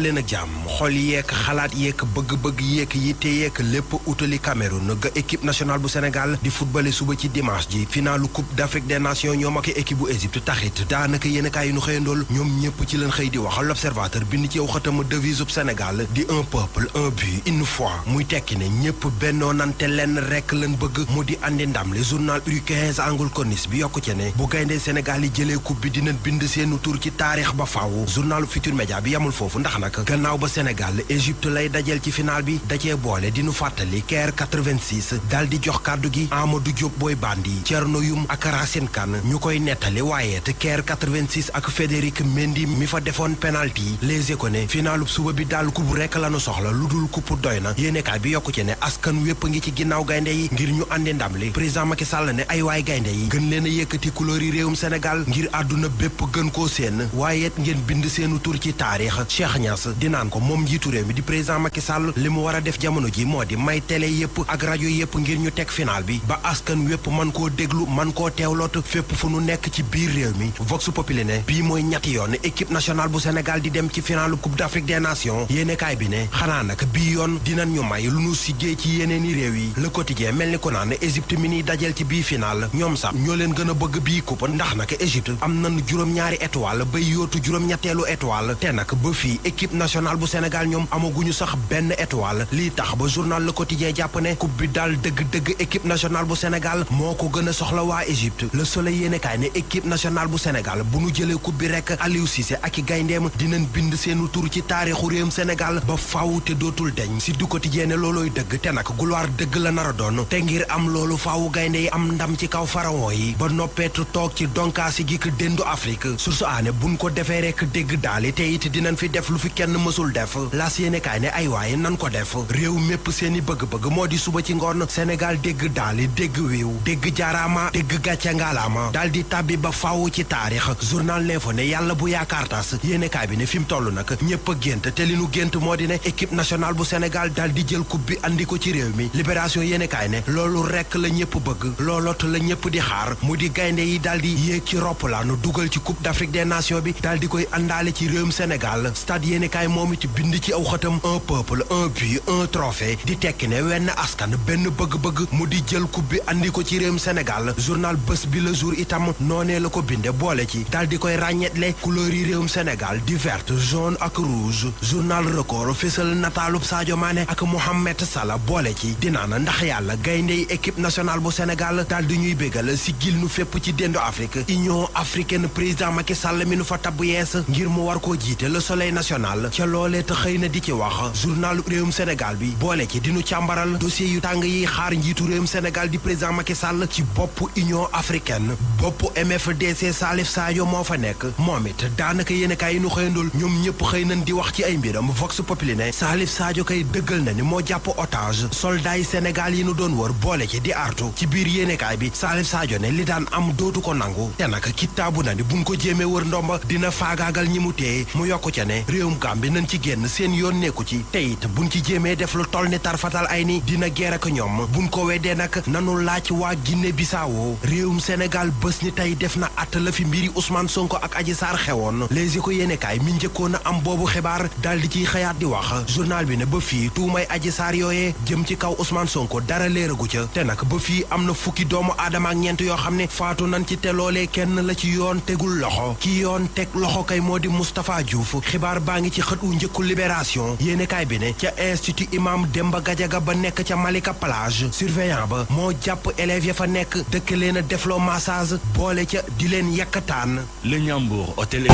dal leen ak jàmm xol yeek xalaat yeek bëgg-bëgg yeek yitte yeek lépp utali Cameroun ga équipe nationale bu Sénégal di footballé suba ci dimanche ji finalu coupe d'Afrique des nations ñoom ak équipe bu Égypte taxit daanaka yéenekaay yi nu xëyandool ñoom ñëpp ci leen xëy di wax l'Observateur bind ci yow xëtama devise bu Sénégal di un peuple un but une foi muy tekki ne ñëpp bennoo nante lenn rekk leen bëgg mu di andi ndam li journal U15 Angle Corniche bi yokku ci ne bu gayndee Sénégal yi jëlee coupe bi dinañ bind seenu tur ci taarix ba faaw journal Futur Média bi yamul foofu ndax nag gannaaw ba Sénégal Égypte lay dajeel ci final bi dacee boole dinu fàttali Caire 86 daal di jox kàddu gi Amadou Diop Boy Bandi Thierno Youm ak Racine Kane ñu koy nettali waaye te Caire 86 ak Frédéric Mendy mi fa defoon penalty Les Échos ne finaalu suba bi daal coupe rekk lanu soxla lu dul coupe doy na yéenekaay bi yokku ci ne askan wépp ngi ci ginnaaw gaynde yi ngir ñu andi ndam li président Macky Sall ne ay waay gaynde yi gën leen a yëkkati couleur yi réewum Sénégal ngir àdduna bépp gën koo seen waaye ngeen bind seenu tur ci taarix Cheikh Niass di naan ko moom njiitu réew mi di président Macky Sall li mu war a def jamono ji moo di may télé yépp ak rajo yépp ngir ñu teg final bi ba askan wépp man koo déglu man koo teewloot fépp fu nu nekk ci biir réew mi Vox Populi ne bii mooy ñetti yoon équipe nationale bu Sénégal di dem ci finalu coupe d'Afrique des nations yéenekaay bi ne xanaa nag bii yoon dinañ ñu may lu nu siggee ci yeneeni réew yi Le Quotidien mel ni ko naan Égypte mi niy dajel ci bii final ñoom sax ñoo leen gën a bëgg bii coupe ndax nag Égypte am nañu juróom-ñaari étoile bay yootu juróom-ñetteelu étoile te nag ba fii équipe nationale bu Sénégal ñoom amaguñu sax benn étoile lii tax ba journal Le Quotidien jàpp ne coupe bi daal dëgg-dëgg équipe nationale bu Sénégal moo ko gën a soxla waa Égypte Le Soleil yéenekaay ne équipe nationale bu Sénégal bu nu jëlee coupe bi rekk Aliou Cissé ak i gayndeem dinañ bind seenu tur ci taarixu réewum Sénégal ba faaw te dootul deñ si du Quotidien ne loolooy dëgg te nag gloire dëgg la nar a doon te ngir am loolu faawu gaynde yi am ndam ci kaw pharaon yi ba noppeetu toog ci donkaasi gi ko déndu Afrique source aane buñ ko defee rekk dégg daali te it dinañ fi def lu fi kenn mësul def laas yéenekaay ne ay waaye nan ko def réew mépp seeni bëgg-bëgg moo di suba ci ngoon Sénégal dégg daali dégg wiiw dégg jaaraama dégg gàcce ngaalaama daal di tàbbi ba faaw ci taarix journal L'Info ne yàlla bu yaakaar tas yéenekaay bi ne fi mu toll nag ñëpp a gént te li nu gént moo di ne équipe nationale bu Sénégal daal di jël coupe bi andi ko ci réew mi Libération yéenekaay ne loolu rekk la ñëpp bëgg loolot la ñëpp di xaar mu di gaynde yi daal di yéeg ci roppalaanu dugal ci coupe d'Afrique des nations bi daal di koy àndaale ci réewum Sénégal stade yéenekaay moom it bind ci aw xëtam un peuple un but un trophée di tekki ne wenn askan benn bëgg-bëgg mu di jël coupe bi andi ko ci réewum Sénégal journal Bës Bi Le Jour itam noonee la ko binde boole ci daal di koy ràññetle couleur yi réewum Sénégal di verte jaune ak rouge journal Record fésal nataalub Sadio Mané ak Mohamed Salah boole ci dinaana ndax yàlla gaynde yi équipe nationale bu Sénégal daal di ñuy bégal si gil nu fépp ci déndu Afrique Union africaine président Macky Sall mi nu fa tabb yees ngir mu war koo jiite Le Soleil national ca loolee te xëy na di ci wax journalu réewum Sénégal bi boole ci dinu càmbaral dossier yu tàng yi xaar njiitu réewum Sénégal di président Macky Sall ci bopp Union africaine bopp MFDC Salif Sadio moo fa nekk moom it daanaka yéenekaay yi nu xëyandool ñoom ñëpp xëy nañ di wax ci ay mbiram Vox Populi ne Salif Sadio kay dëggal na ni moo jàpp otage soldat yi Sénégal yi nu doon wër boole ci di artu ci biir yéenekaay bi Salif Sadio ne li daan am dootu ko nangu te nag kitaabu na ni buñ ko jéemee wër ndomba dina faagaagal ñi mu téye mu yokku ca ne réewum Gambie nañ ci génn seen yoon nekku ci te it buñ ci jéemee def lu toll ni tarfatal ay ni dina geer ak ñoom buñ ko weddee nag nanu laaj waa Guinée Bissau réewum Sénégal bés ni tey def na att la fi mbiri Ousmane Sonko ak Adji Sarr xewoon Les Échos yéenekaay mi njëkkoon a am boobu xibaar daal di ciy xëyaat di wax journal bi ne ba fii tuumay Adji Sarr yooyee jëm ci kaw Ousmane Sonko dara léeragu ca te nag ba fii am na fukki doomu aadama ak ñeent yoo xam ne faatu nañ ci te loolee kenn la ci yoon tegul loxo ki yoon teg loxo kay moo di Moustapha Diouf xibaar baa ngi ci xët wu njëkku Libération yéenekaay bi ne ca institut Imam Demba Gadiaga ba nekk ca Malika Plage surveillant ba moo jàpp élèves ya fa nekk dëkk leen a defloo massage boole ca di leen yàkkataan Le Ñambour hôtel